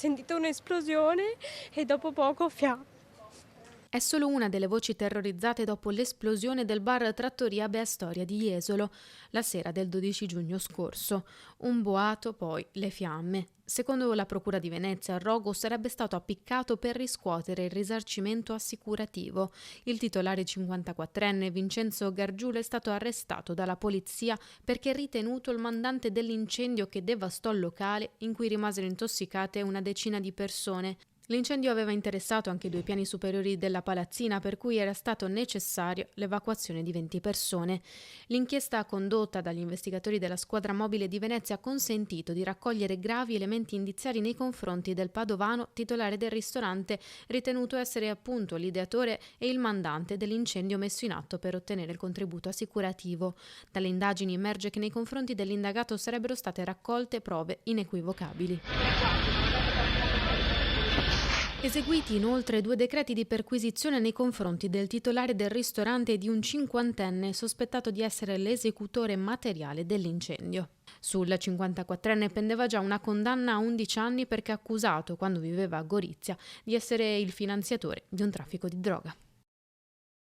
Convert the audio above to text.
sentito un'esplosione e dopo poco fiamme. È solo una delle voci terrorizzate dopo l'esplosione del bar Trattoria Bea Storia di Jesolo, la sera del 12 giugno scorso. Un boato, poi le fiamme. Secondo la Procura di Venezia, il rogo sarebbe stato appiccato per riscuotere il risarcimento assicurativo. Il titolare 54enne Vincenzo Gargiulo è stato arrestato dalla polizia perché è ritenuto il mandante dell'incendio che devastò il locale in cui rimasero intossicate una decina di persone. L'incendio aveva interessato anche i 2 piani superiori della palazzina, per cui era stato necessario l'evacuazione di 20 persone. L'inchiesta condotta dagli investigatori della squadra mobile di Venezia ha consentito di raccogliere gravi elementi indiziari nei confronti del padovano, titolare del ristorante, ritenuto essere appunto l'ideatore e il mandante dell'incendio messo in atto per ottenere il contributo assicurativo. Dalle indagini emerge che nei confronti dell'indagato sarebbero state raccolte prove inequivocabili. Eseguiti inoltre 2 decreti di perquisizione nei confronti del titolare del ristorante e di un 50enne sospettato di essere l'esecutore materiale dell'incendio. Sul 54enne pendeva già una condanna a 11 anni perché accusato, quando viveva a Gorizia, di essere il finanziatore di un traffico di droga.